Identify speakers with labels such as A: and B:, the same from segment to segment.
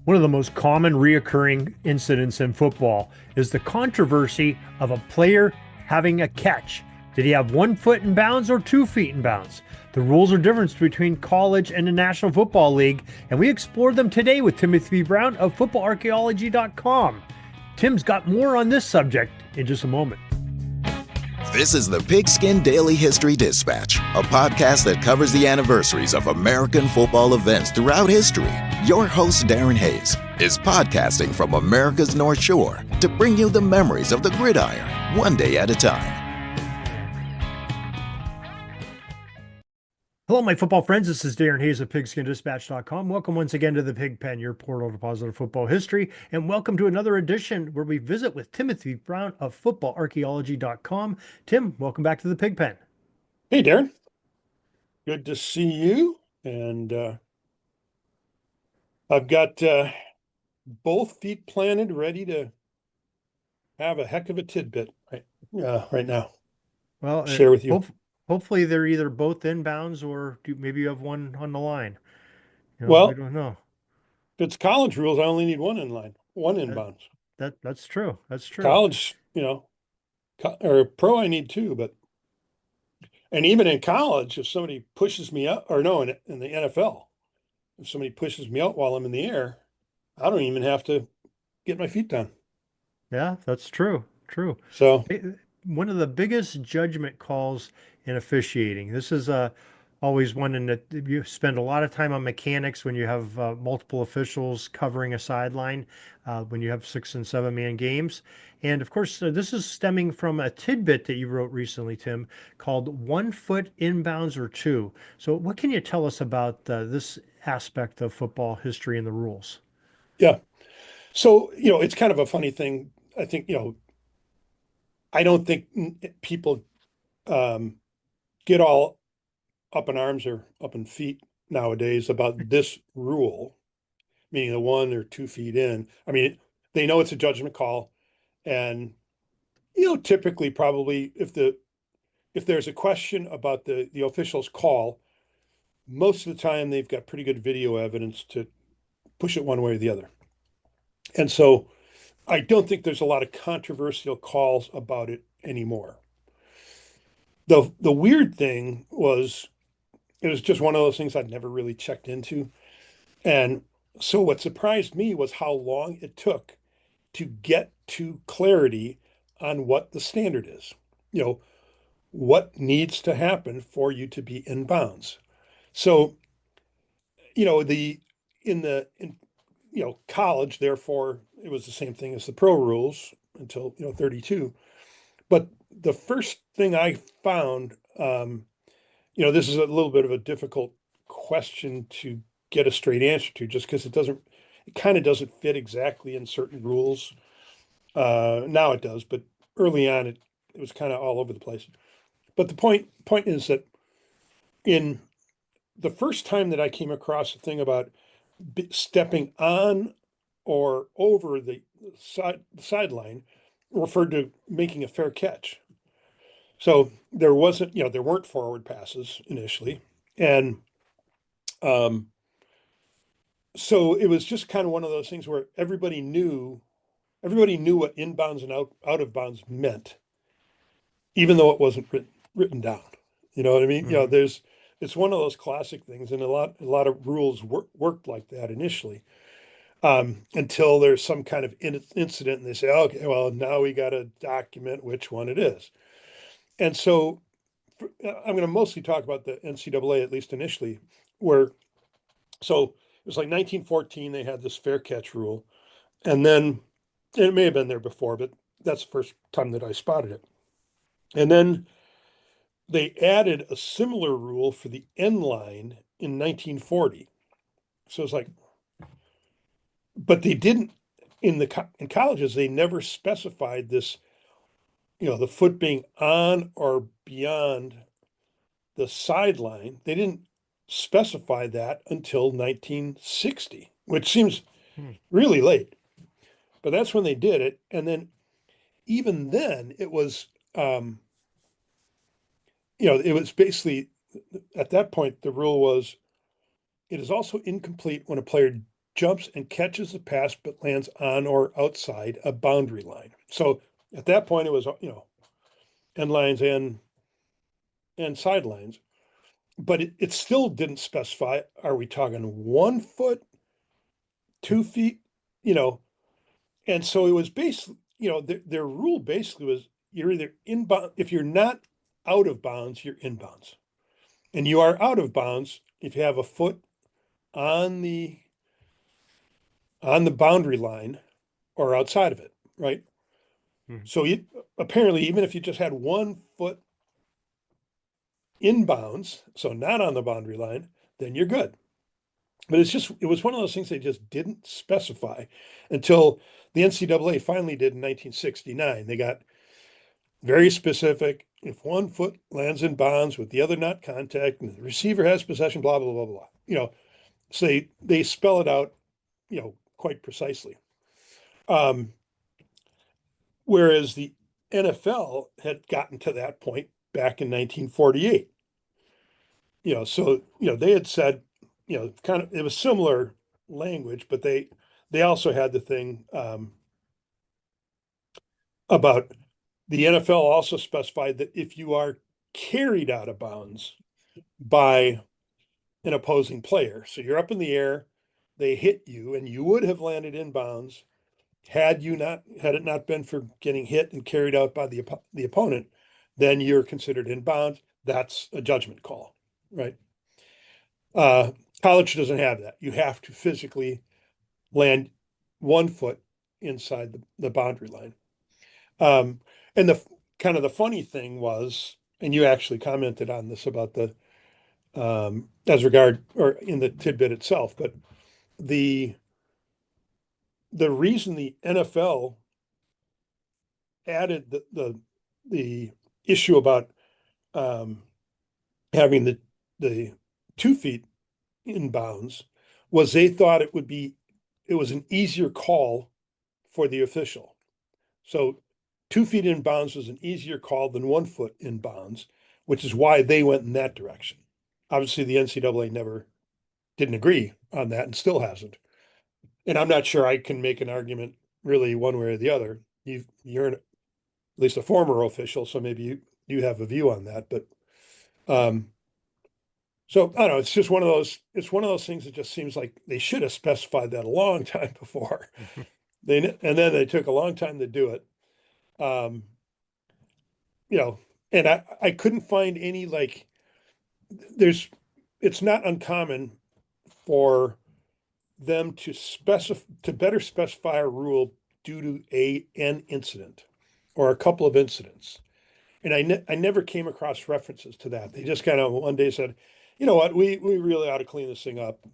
A: One of the most common reoccurring incidents in football is the controversy of a player having a catch. Did he have 1 foot in bounds or 2 feet in bounds? The rules are different between college and the National Football League, and we explore them today with Timothy Brown of footballarchaeology.com. Tim's got more on this subject in just a moment.
B: This is the Pigskin Daily History Dispatch, a podcast that covers the anniversaries of American football events throughout history. Your host, Darren Hayes, is podcasting from America's North Shore to bring you the memories of the gridiron, one day at a time.
A: Hello, my football friends. This is Darren Hayes of PigskinDispatch.com. Welcome once again to the Pig Pen, your portal to positive football history, and welcome to another edition where we visit with Timothy Brown of FootballArchaeology.com. Tim, welcome back to the Pig Pen.
C: Hey, Darren. Good to see you. And I've got both feet planted, ready to have a heck of a tidbit right now.
A: Well,
C: Share with you.
A: hopefully they're either both inbounds or maybe you have one on the line. We
C: Well,
A: don't know.
C: if it's college rules, I only need one inbounds.
A: That's true. That's true.
C: College, or pro, I need two. And even in college, if somebody pushes me out, or no, in the NFL, if somebody pushes me out while I'm in the air, I don't even have to get my feet down.
A: Yeah, that's true. True.
C: So,
A: One of the biggest judgment calls in officiating. This is always one in that you spend a lot of time on mechanics when you have multiple officials covering a sideline, when you have 6 and 7 man games. And of course, this is stemming from a tidbit that you wrote recently, Tim, called 1 foot inbounds or two. So, what can you tell us about this aspect of football history and the rules?
C: yeah. So, it's kind of a funny thing. I think, I don't think people get all up in arms or up in feet nowadays about this rule, meaning the 1 or 2 feet in. I mean, they know it's a judgment call, and typically, probably if there's a question about the official's call, most of the time they've got pretty good video evidence to push it one way or the other. And so, I don't think there's a lot of controversial calls about it anymore. The weird thing was it was just one of those things I'd never really checked into. And so what surprised me was how long it took to get to clarity on what the standard is. What needs to happen for you to be in bounds. So, the in college, therefore, it was the same thing as the pro rules until 32. But the first thing I found, this is a little bit of a difficult question to get a straight answer to, just because it kind of doesn't fit exactly in certain rules. Now it does, but early on it was kind of all over the place. But the point is that in the first time that I came across a thing about stepping on or over the sideline referred to making a fair catch. So there weren't forward passes initially. And so it was just kind of one of those things where everybody knew what inbounds and out of bounds meant, even though it wasn't written down. You know what I mean?
A: Mhm.
C: It's one of those classic things, and a lot of rules worked like that initially, until there's some kind of incident, and they say, okay, well, now we got to document which one it is. And so I'm going to mostly talk about the NCAA, at least initially, so it was like 1914, they had this fair catch rule. And then it may have been there before, but that's the first time that I spotted it. And then they added a similar rule for the end line in 1940. So it's like, but they didn't in colleges, they never specified this, the foot being on or beyond the sideline. They didn't specify that until 1960, which seems
A: Hmm.
C: really late. But that's when they did it. And then even then, it was, it was basically at that point, the rule was it is also incomplete when a player jumps and catches the pass but lands on or outside a boundary line. So at that point, it was, end lines and sidelines, but it still didn't specify, are we talking 1 foot, 2 feet, you know? And so it was basically, their rule basically was you're either inbound, if you're not out of bounds, you're inbounds. And you are out of bounds if you have a foot on the boundary line or outside of it, right?
A: Mhm.
C: So apparently, even if you just had 1 foot inbounds, so not on the boundary line, then you're good. But it was one of those things they just didn't specify until the NCAA finally did in 1969. They got very specific. If 1 foot lands in bounds with the other not contact, and the receiver has possession, blah blah blah blah. So they spell it out, quite precisely. Um, Whereas the NFL had gotten to that point back in 1948. So they had said, kind of it was similar language, but they also had the thing about the NFL also specified that if you are carried out of bounds by an opposing player, so you're up in the air, they hit you, and you would have landed in bounds had it not been for getting hit and carried out by the opponent, then you're considered in bounds. That's a judgment call, right? Uh, College doesn't have that. You have to physically land 1 foot inside the boundary line. And the kind of the funny thing was, and you actually commented on this about the as regard or in the tidbit itself, but the the reason the NFL added the issue about um, having the 2 feet in bounds was they thought it was an easier call for the official. So 2 feet in bounds was an easier call than 1 foot in bounds, which is why they went in that direction. Obviously, the NCAA never didn't agree on that and still hasn't. And I'm not sure I can make an argument really one way or the other. You're at least a former official, so maybe you have a view on that. But um, so I don't know. It's one of those things that just seems like they should have specified that a long time before. And then they took a long time to do it. Um, you know, and I couldn't find any like there's it's not uncommon for them to better specify a rule due to an incident or a couple of incidents. And I never came across references to that. They just kind of one day said, you know what, we really ought to clean this thing up,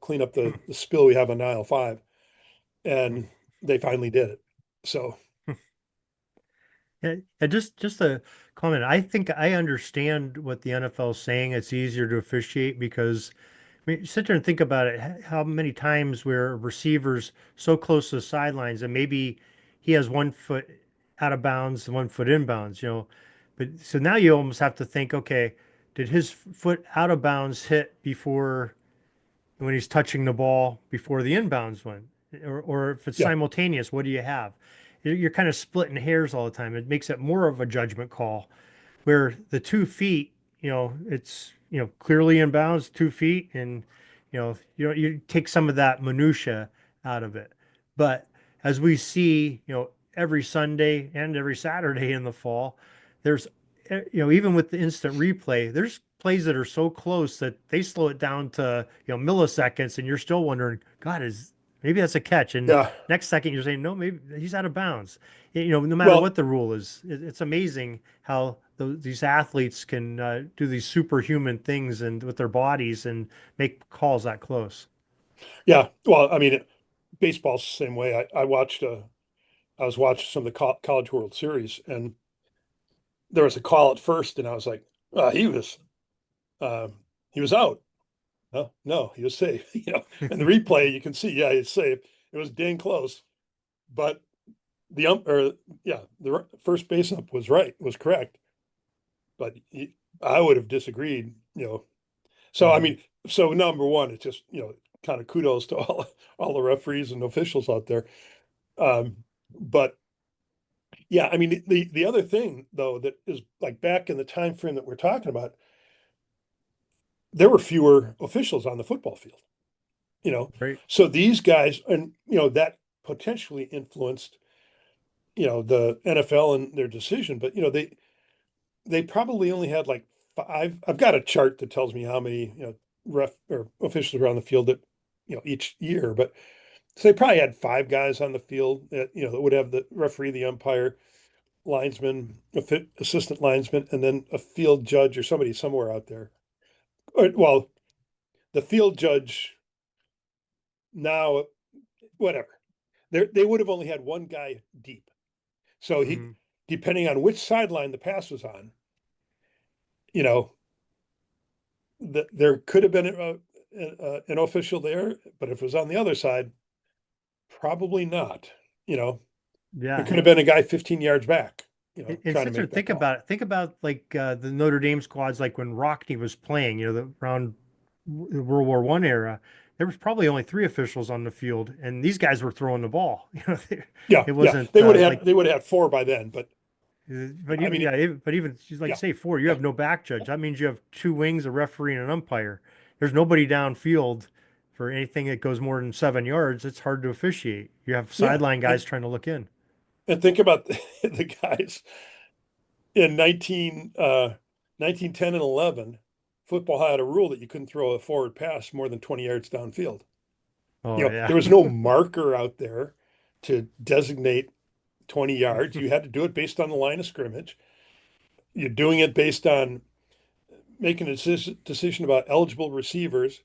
C: clean up the spill we have on aisle 5. And they finally did it. So
A: Yeah, and just a comment. I think I understand what the NFL is saying. It's easier to officiate because I mean, sit there and think about it. How many times where a receiver's so close to the sidelines and maybe he has 1 foot out of bounds and 1 foot in bounds, But so now you almost have to think, okay, did his foot out of bounds hit before when he's touching the ball before the inbounds one? Or if it's
C: yeah,
A: simultaneous, what do you have? You're kind of splitting hairs all the time. It makes it more of a judgment call where the 2 feet, it's clearly in bounds, 2 feet, and you take some of that minutia out of it. But as we see, every Sunday and every Saturday in the fall, there's even with the instant replay, there's plays that are so close that they slow it down to milliseconds, and you're still wondering, God, is maybe that's a catch, and
C: yeah.
A: next second you're saying no, maybe he's out of bounds. No matter
C: Well,
A: what the rule is, it's amazing how these athletes can do these superhuman things and with their bodies and make calls that close.
C: yeah. Well, I mean, baseball's the same way. I was watching some of the College World Series, and there was a call at first, and I was like, uh, he was out. No, he was safe. And the replay, you can see, yeah, he's safe. It was dang close, but the first base ump was correct, but I would have disagreed. So I
A: Mhm.
C: mean, so number one, it's just kind of kudos to all the referees and officials out there. But yeah, I mean, the other thing though, that is like back in the time frame that we're talking about, there were fewer officials on the football field, you know.
A: Right.
C: So these guys, and that potentially influenced, the NFL and their decision. But they probably only had like five. I've got a chart that tells me how many, ref or officials were on the field at, each year. But so they probably had five guys on the field that, that would have the referee, the umpire, linesman, assistant linesman, and then a field judge or somebody somewhere out there. Well, the field judge now, whatever. They would have only had one guy deep. So
A: Mm-hmm.
C: depending on which sideline the pass was on, you know, there could have been an official there, but if it was on the other side, probably not. There
A: Yeah.
C: could have been a guy 15 yards back,
A: And
C: trying to
A: sit there
C: make
A: and
C: that
A: think
C: call.
A: about it. Think about like the Notre Dame squads, like when Rockne was playing, the around World War One era. There was probably only three officials on the field, and these guys were throwing the ball.
C: Yeah,
A: It
C: yeah,
A: wasn't like,
C: they would have had four by then, but
A: but
C: I
A: even
C: mean,
A: but even she's like
C: yeah,
A: say four. You
C: yeah,
A: have no back judge. That means you have two wings, a referee, and an umpire. There's nobody downfield for anything that goes more than 7 yards. It's hard to officiate. You have
C: yeah,
A: sideline guys trying to look in.
C: and think about the guys in 1910 and 11. Football had a rule that you couldn't throw a forward pass more than 20 yards downfield.
A: Oh yeah.
C: There was no marker out there to designate 20 yards. You had to do it based on the line of scrimmage. You're doing it based on making a decision about eligible receivers,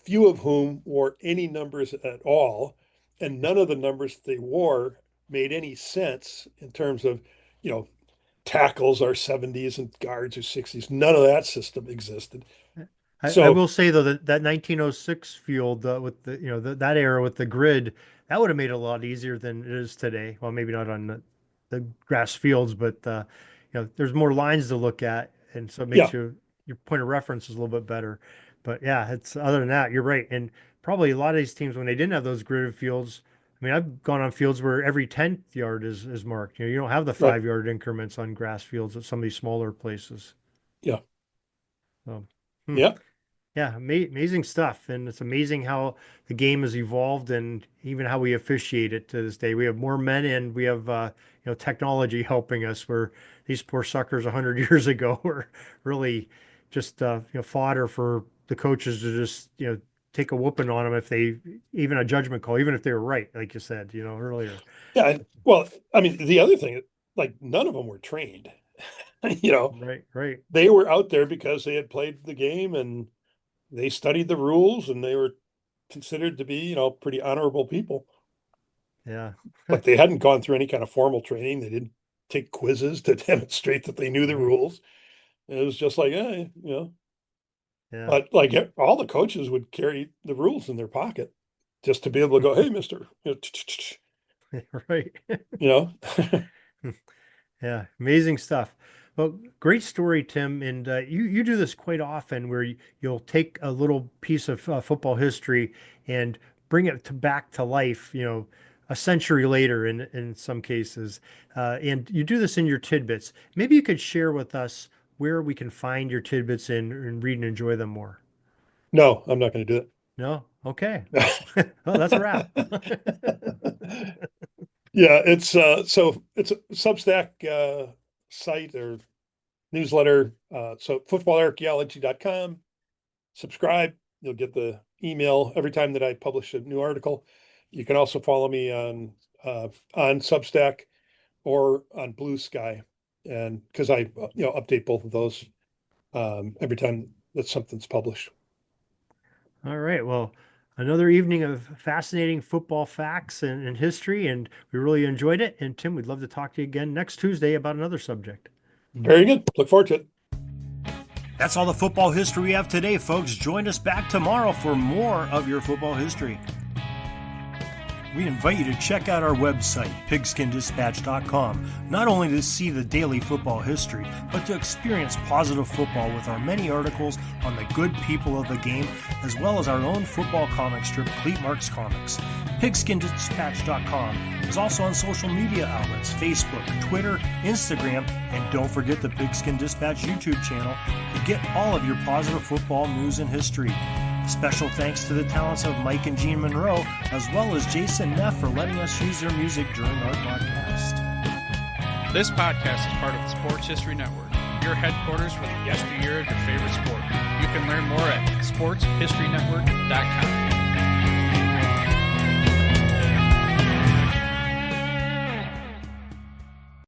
C: few of whom wore any numbers at all, and none of the numbers they wore made any sense in terms of, you know, tackles are 70s and guards are 60s. None of that system existed.
A: I
C: So
A: will say though that 1906 field with the that era with the grid, that would have made it a lot easier than it is today. Well, maybe not on the grass fields, but there's more lines to look at, and so it makes
C: yeah,
A: your point of reference is a little bit better. But yeah, it's other than that, you're right, and probably a lot of these teams when they didn't have those gridded fields. I mean, I've gone on fields where every 10th yard is marked. You don't have the
C: right.
A: 5 yard increments on grass fields at some of these smaller places.
C: Yeah,
A: So, hmm.
C: yeah,
A: Yeah, amazing stuff. And it's amazing how the game has evolved and even how we officiate it to this day. We have more men and we have technology helping us where these poor suckers 100 years ago were really just fodder for the coaches to just take a whooping on them if they even a judgment call, even if they were right, like you said, earlier.
C: yeah. Well, I mean, the other thing, like none of them were trained. you know,
A: Right, right.
C: they were out there because they had played the game and they studied the rules and they were considered to be, pretty honorable people.
A: Yeah.
C: But they hadn't gone through any kind of formal training. They didn't take quizzes to demonstrate that they knew the
A: Mhm.
C: rules. It was just like,
A: Yeah.
C: but like all the coaches would carry the rules in their pocket just to be able to go, hey, mister,
A: Right.
C: you know,
A: Yeah, amazing stuff. Well, great story, Tim. And you do this quite often, where you'll take a little piece of football history and bring it back to life. A century later, in some cases, and you do this in your tidbits. Maybe you could share with us where we can find your tidbits and read and enjoy them more.
C: no, I'm not going to do
A: No, okay. Well,
C: it.
A: well, that's a wrap.
C: Yeah, it's a Substack site or newsletter. So footballarchaeology.com. Subscribe. You'll get the email every time that I publish a new article. You can also follow me on Substack or on Blue Sky, and because I update both of those every time that something's published.
A: All right. Well, another evening of fascinating football facts and history, and we really enjoyed it. And Tim, we'd love to talk to you again next Tuesday about another subject.
C: Very good. Look forward to it.
A: That's all the football history we have today, folks. Join us back tomorrow for more of your football history. We invite you to check out our website, pigskindispatch.com, not only to see the daily football history, but to experience positive football with our many articles on the good people of the game, as well as our own football comic strip, Cleat Marks Comics. Pigskindispatch.com is also on social media outlets, Facebook, Twitter, Instagram, and don't forget the Pigskin Dispatch YouTube channel to get all of your positive football news and history. Special thanks to the talents of Mike and Gene Monroe, as well as Jason Neff for letting us use their music during our podcast.
D: This podcast is part of the Sports History Network, your headquarters for the yesteryear of your favorite sport. You can learn more at sportshistorynetwork.com.